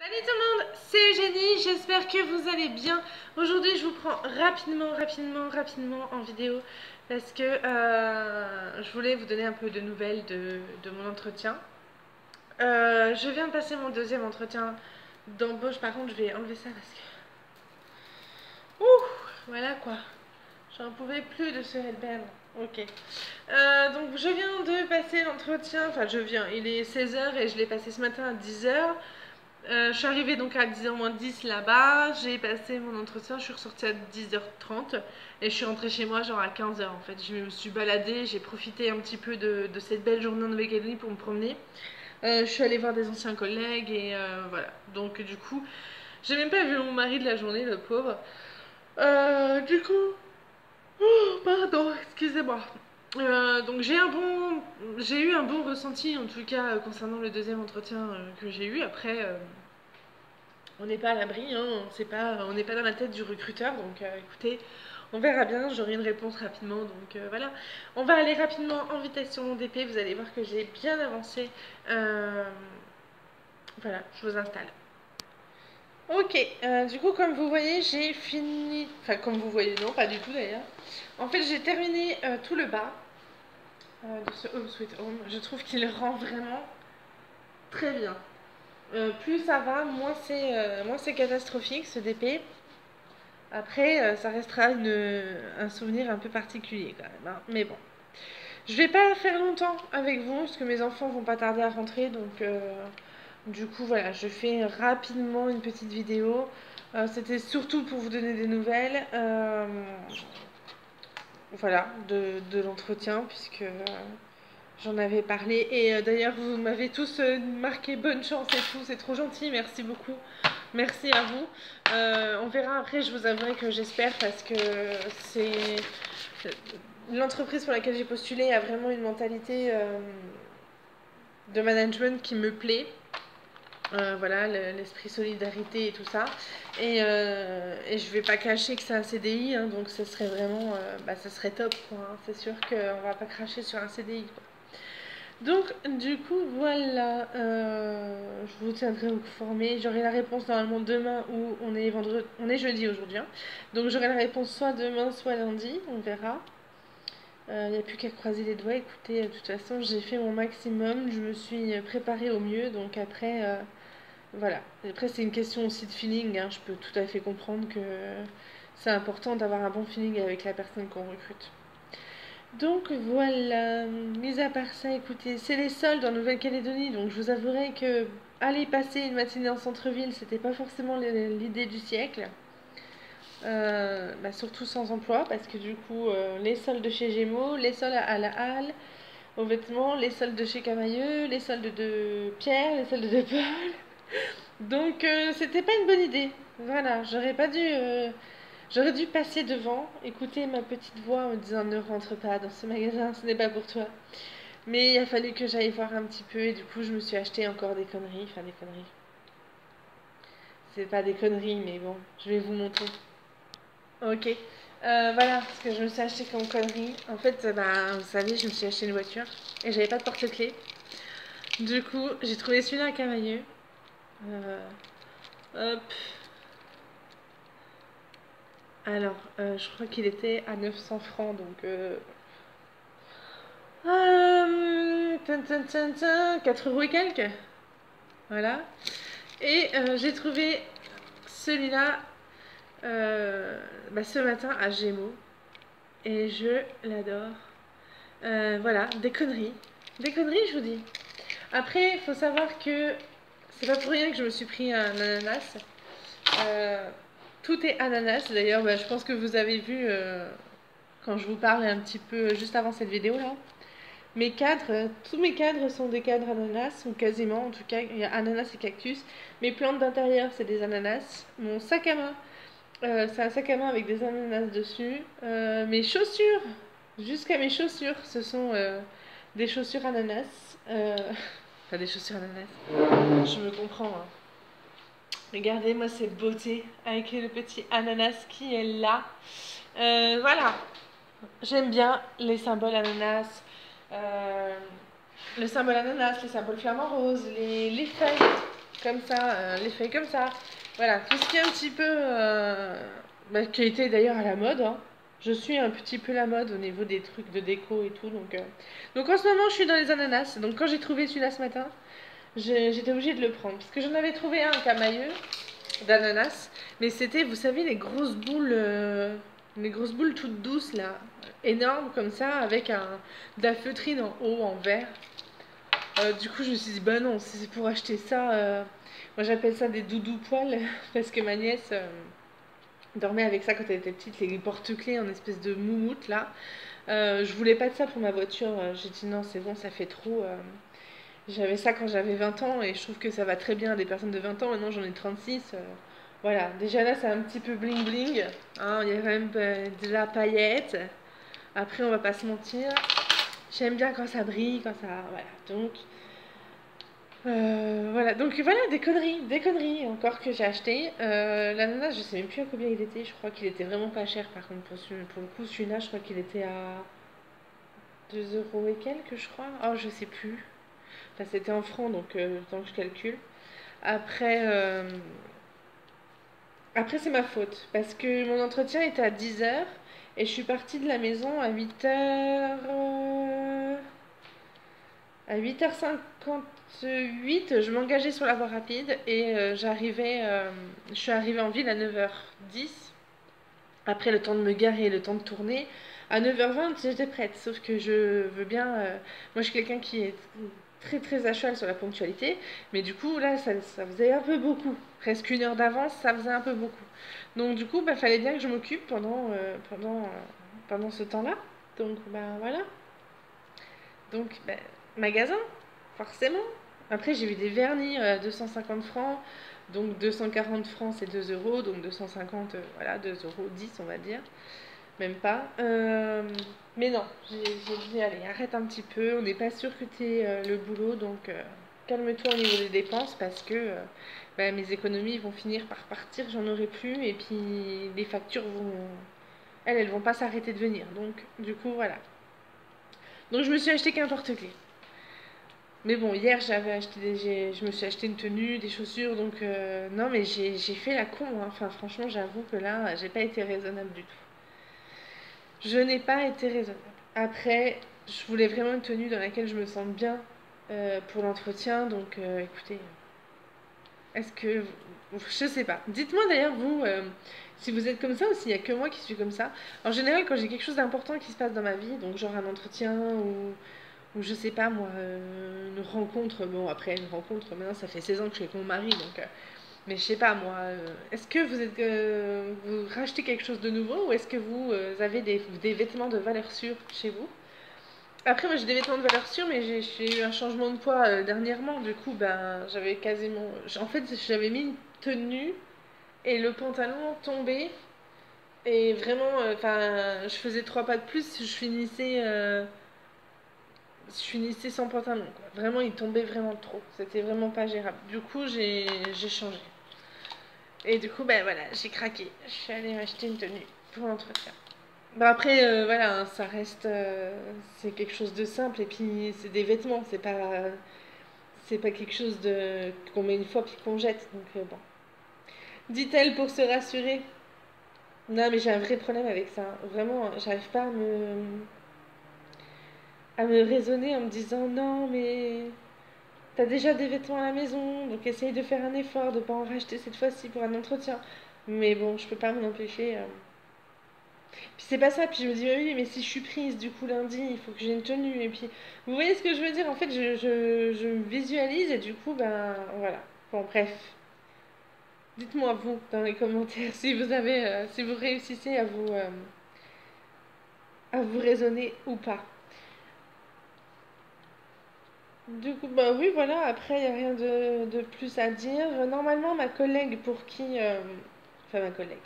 Salut tout le monde, c'est Eugénie, j'espère que vous allez bien. Aujourd'hui je vous prends rapidement en vidéo parce que je voulais vous donner un peu de nouvelles de mon entretien. Je viens de passer mon deuxième entretien d'embauche, par contre je vais enlever ça parce que... Ouh, voilà quoi, j'en pouvais plus de ce headband. Ok. Donc je viens de passer l'entretien, il est 16h et je l'ai passé ce matin à 10h. Je suis arrivée donc à 10h moins 10 là-bas, j'ai passé mon entretien, je suis ressortie à 10h30 et je suis rentrée chez moi genre à 15h en fait. Je me suis baladée, j'ai profité un petit peu de cette belle journée en Nouvelle-Calédonie pour me promener. Je suis allée voir des anciens collègues et voilà. Donc du coup, j'ai même pas vu mon mari de la journée, le pauvre. Du coup, oh, pardon, excusez-moi. Donc j'ai eu un bon ressenti en tout cas concernant le deuxième entretien que j'ai eu. Après, on n'est pas à l'abri, hein, on n'est pas dans la tête du recruteur, donc écoutez, on verra bien, j'aurai une réponse rapidement, donc voilà. On va aller rapidement en vitesse sur mon DP, vous allez voir que j'ai bien avancé. Voilà, je vous installe. Ok, du coup comme vous voyez j'ai fini, enfin comme vous voyez non pas du tout d'ailleurs. En fait j'ai terminé tout le bas de ce Home Sweet Home, je trouve qu'il rend vraiment très bien. Plus ça va, moins c'est catastrophique ce DP. Après, ça restera un souvenir un peu particulier quand même, hein. Mais bon, je vais pas faire longtemps avec vous parce que mes enfants vont pas tarder à rentrer. Donc, du coup, voilà, je fais rapidement une petite vidéo. C'était surtout pour vous donner des nouvelles. Voilà, de l'entretien puisque j'en avais parlé. Et d'ailleurs, vous m'avez tous marqué bonne chance et tout. C'est trop gentil, merci beaucoup. Merci à vous. On verra après, je vous avouerai que j'espère parce que c'est l'entreprise pour laquelle j'ai postulé a vraiment une mentalité de management qui me plaît. Voilà, l'esprit solidarité et tout ça. Et je vais pas cacher que c'est un CDI, hein, donc ce serait vraiment, ça serait top, quoi, hein. C'est sûr qu'on va pas cracher sur un CDI, quoi. Donc, du coup, voilà, je vous tiendrai informé. J'aurai la réponse normalement demain ou on est jeudi aujourd'hui, hein. Donc j'aurai la réponse soit demain, soit lundi, on verra. Il n'y a plus qu'à croiser les doigts. Écoutez, de toute façon, j'ai fait mon maximum, je me suis préparée au mieux. Donc après, voilà. Après, c'est une question aussi de feeling, hein. Je peux tout à fait comprendre que c'est important d'avoir un bon feeling avec la personne qu'on recrute. Donc voilà, mis à part ça, écoutez, c'est les soldes en Nouvelle-Calédonie, donc je vous avouerai que aller passer une matinée en centre-ville, c'était pas forcément l'idée du siècle. Surtout sans emploi, parce que du coup, les soldes de chez Gémeaux, les soldes à la Halle, aux vêtements, les soldes de chez Camailleux, les soldes de Pierre, les soldes de Paul. Donc c'était pas une bonne idée. Voilà, j'aurais dû passer devant, écouter ma petite voix en me disant ne rentre pas dans ce magasin, ce n'est pas pour toi. Mais il a fallu que j'aille voir un petit peu et du coup je me suis acheté encore des conneries. Enfin des conneries. C'est pas des conneries mais bon, je vais vous montrer. Ok. Voilà ce que je me suis acheté comme connerie. En fait, vous savez, je me suis acheté une voiture et j'avais pas de porte-clés. Du coup, j'ai trouvé celui-là à Camailleux. Hop. Alors, je crois qu'il était à 900 francs, donc... 4 euros et quelques. Voilà. Et j'ai trouvé celui-là ce matin à Gémeaux. Et je l'adore. Voilà, des conneries. Des conneries, je vous dis. Après, il faut savoir que c'est pas pour rien que je me suis pris un ananas. Tout est ananas. D'ailleurs, je pense que vous avez vu quand je vous parle un petit peu juste avant cette vidéo là. Mes cadres, tous mes cadres sont des cadres ananas, ou quasiment en tout cas, il y a ananas et cactus. Mes plantes d'intérieur, c'est des ananas. Mon sac à main, c'est un sac à main avec des ananas dessus. Mes chaussures, jusqu'à mes chaussures, ce sont des chaussures ananas. Enfin, des chaussures ananas. Je me comprends, hein. Regardez-moi cette beauté avec le petit ananas qui est là. Voilà. J'aime bien les symboles ananas. Le symbole ananas, les symboles flamants roses, les feuilles. comme ça, les feuilles comme ça. Voilà, tout ce qui est un petit peu, qui a été d'ailleurs à la mode, hein. Je suis un petit peu la mode au niveau des trucs de déco et tout, donc en ce moment je suis dans les ananas. Donc quand j'ai trouvé celui-là ce matin, j'étais obligée de le prendre parce que j'en avais trouvé un camailleux d'ananas, mais c'était, vous savez, les grosses boules toutes douces là, énormes comme ça, avec de la feutrine en haut en verre. Du coup, je me suis dit, bah non, si c'est pour acheter ça, moi j'appelle ça des doudous poils, parce que ma nièce dormait avec ça quand elle était petite, les porte-clés en espèce de moumoute là. Je voulais pas de ça pour ma voiture, j'ai dit non, c'est bon, ça fait trop. J'avais ça quand j'avais 20 ans et je trouve que ça va très bien à des personnes de 20 ans, maintenant j'en ai 36. Voilà, déjà là c'est un petit peu bling bling, hein, il y a quand même de la paillette. Après, on va pas se mentir, j'aime bien quand ça brille, quand ça. Voilà, donc voilà, des conneries encore que j'ai acheté. L'ananas, je sais même plus à combien il était. Je crois qu'il était vraiment pas cher. Par contre, pour le coup, celui-là, je crois qu'il était à 2 euros et quelques, je crois. Oh, je sais plus. Enfin, c'était en francs, donc tant que je calcule. Après, euh, après c'est ma faute parce que mon entretien était à 10 heures et je suis partie de la maison à 8 heures. À 8h58, je m'engageais sur la voie rapide et je suis arrivée en ville à 9h10. Après le temps de me garer, le temps de tourner, à 9h20, j'étais prête. Sauf que je veux bien. Moi, je suis quelqu'un qui est très très à cheval sur la ponctualité, mais du coup, là, ça faisait un peu beaucoup. Presque 1 heure d'avance, ça faisait un peu beaucoup. Donc, du coup, bah, fallait bien que je m'occupe pendant ce temps-là. Donc, bah voilà. Donc, bah, magasin, forcément. Après, j'ai vu des vernis à 250 francs. Donc 240 francs, c'est 2 euros. Donc 250, voilà, 2 euros 10, on va dire. Même pas. Mais non, j'ai dit, allez, arrête un petit peu. On n'est pas sûr que tu aies le boulot. Donc calme-toi au niveau des dépenses parce que bah, mes économies vont finir par partir. J'en aurai plus. Et puis les factures vont. Elles vont pas s'arrêter de venir. Donc du coup, voilà. Donc je me suis acheté qu'un porte-clés. Mais bon, hier je me suis acheté une tenue, des chaussures, donc non, mais j'ai fait la con, hein. Enfin, franchement, j'avoue que là, j'ai pas été raisonnable du tout. Je n'ai pas été raisonnable. Après, je voulais vraiment une tenue dans laquelle je me sente bien pour l'entretien, donc écoutez, est-ce que. Je sais pas. Dites-moi d'ailleurs, vous, si vous êtes comme ça ou s'il y a que moi qui suis comme ça. En général, quand j'ai quelque chose d'important qui se passe dans ma vie, donc genre un entretien ou je sais pas moi, une rencontre, bon après une rencontre, maintenant ça fait 16 ans que je suis avec mon mari, donc mais je sais pas moi, est-ce que vous rachetez quelque chose de nouveau ou est-ce que vous avez des vêtements de valeur sûre chez vous? Après moi j'ai des vêtements de valeur sûre mais j'ai eu un changement de poids dernièrement, du coup ben j'avais quasiment, en fait j'avais mis une tenue et le pantalon tombait et vraiment, enfin je faisais 3 pas de plus, je finissais sans pantalon, quoi. Vraiment, il tombait vraiment trop. C'était vraiment pas gérable. Du coup, j'ai changé. Et du coup, ben voilà, j'ai craqué. Je suis allée m'acheter une tenue pour l'entretien. Bah après, voilà, hein, ça reste. C'est quelque chose de simple. Et puis, c'est des vêtements. C'est pas quelque chose qu'on met une fois puis qu'on jette. Donc, bon. Dit-elle pour se rassurer. Non, mais j'ai un vrai problème avec ça. Vraiment, j'arrive pas à me raisonner en me disant non, mais t'as déjà des vêtements à la maison, donc essaye de faire un effort, de pas en racheter cette fois-ci pour un entretien. Mais bon, je peux pas m'en empêcher. Puis c'est pas ça, puis je me dis, oui, mais si je suis prise du coup lundi, il faut que j'ai une tenue. Et puis, vous voyez ce que je veux dire? En fait, je me visualise et du coup, ben voilà. Bon, bref. Dites-moi vous dans les commentaires si vous réussissez à vous raisonner ou pas. Du coup, bah oui, voilà, après, il n'y a rien de plus à dire. Normalement, ma collègue pour qui. Enfin, ma collègue.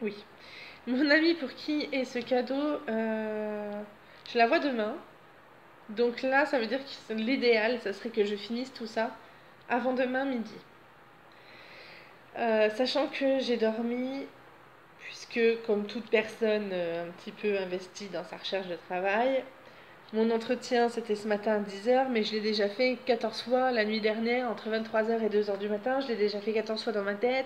Oui. Mon amie pour qui est ce cadeau, je la vois demain. Donc là, ça veut dire que l'idéal, ça serait que je finisse tout ça avant demain midi. Sachant que j'ai dormi, puisque comme toute personne un petit peu investie dans sa recherche de travail, Mon entretien, c'était ce matin à 10h, mais je l'ai déjà fait 14 fois la nuit dernière, entre 23h et 2h du matin. Je l'ai déjà fait 14 fois dans ma tête.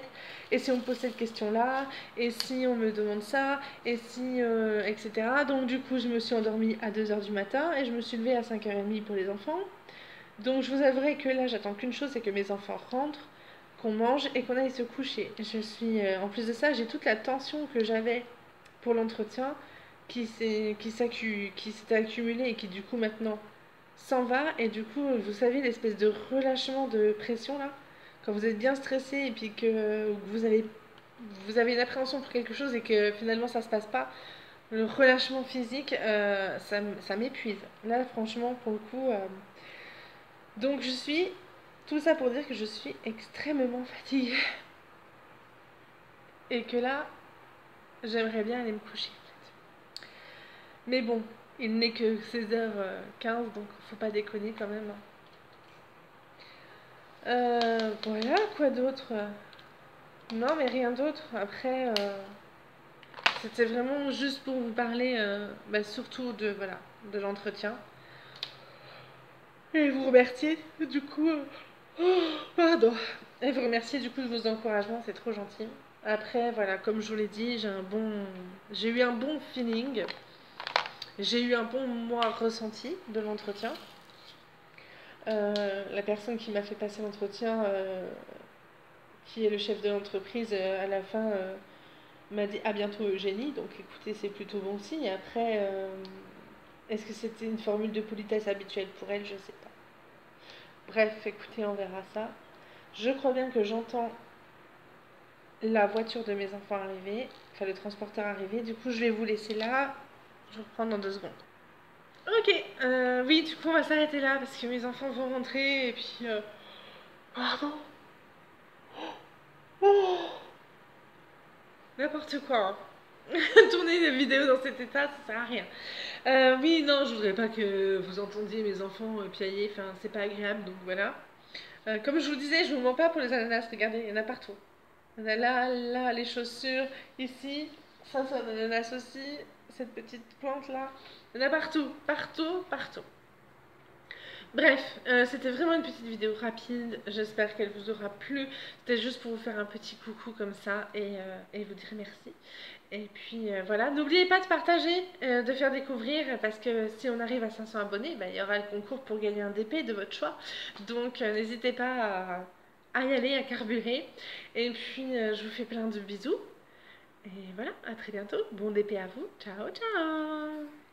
Et si on me pose cette question-là, et si on me demande ça, et si, etc. Donc du coup, je me suis endormie à 2h du matin et je me suis levée à 5h30 pour les enfants. Donc je vous avouerai que là, j'attends qu'une chose, c'est que mes enfants rentrent, qu'on mange et qu'on aille se coucher. En plus de ça, j'ai toute la tension que j'avais pour l'entretien qui s'était accumulée et qui du coup maintenant s'en va. Et du coup, vous savez, l'espèce de relâchement de pression là, quand vous êtes bien stressé et puis que vous avez une appréhension pour quelque chose et que finalement ça se passe pas, le relâchement physique, ça m'épuise. Là, franchement, pour le coup. Donc je suis... Tout ça pour dire que je suis extrêmement fatiguée. Et que là, j'aimerais bien aller me coucher. Mais bon, il n'est que 16h15, donc faut pas déconner quand même. Voilà, quoi d'autre? Non, mais rien d'autre. Après, c'était vraiment juste pour vous parler, surtout voilà, de l'entretien. Et vous remercier, du coup... pardon. Et vous remercier, du coup, de vos encouragements, c'est trop gentil. Après, voilà, comme je vous l'ai dit, j'ai eu un bon feeling. J'ai eu un bon, moi, ressenti de l'entretien. La personne qui m'a fait passer l'entretien, qui est le chef de l'entreprise, à la fin, m'a dit à bientôt Eugénie. Donc écoutez, c'est plutôt bon signe. Après, est-ce que c'était une formule de politesse habituelle pour elle? Je sais pas. Bref, écoutez, on verra ça. Je crois bien que j'entends la voiture de mes enfants arriver, enfin le transporteur arriver. Du coup, je vais vous laisser là. Je reprends dans 2 secondes. Ok, oui, du coup, on va s'arrêter là parce que mes enfants vont rentrer et puis. Pardon. Oh, n'importe quoi, hein. Tourner des vidéos dans cet état, ça sert à rien. Oui, non, je voudrais pas que vous entendiez mes enfants piailler, enfin, c'est pas agréable, donc voilà. Comme je vous disais, je vous mens pas pour les ananas, regardez, il y en a partout. Il y en a là, là, les chaussures, ici, ça c'est un ananas aussi, cette petite plante là. Il y en a partout, partout, partout. Bref, c'était vraiment une petite vidéo rapide, j'espère qu'elle vous aura plu. C'était juste pour vous faire un petit coucou comme ça et vous dire merci. Et puis voilà, n'oubliez pas de partager, de faire découvrir, parce que si on arrive à 500 abonnés, bah, il y aura le concours pour gagner un DP de votre choix. Donc n'hésitez pas à y aller, à carburer. Et puis je vous fais plein de bisous. Et voilà, à très bientôt. Bon DP à vous. Ciao, ciao!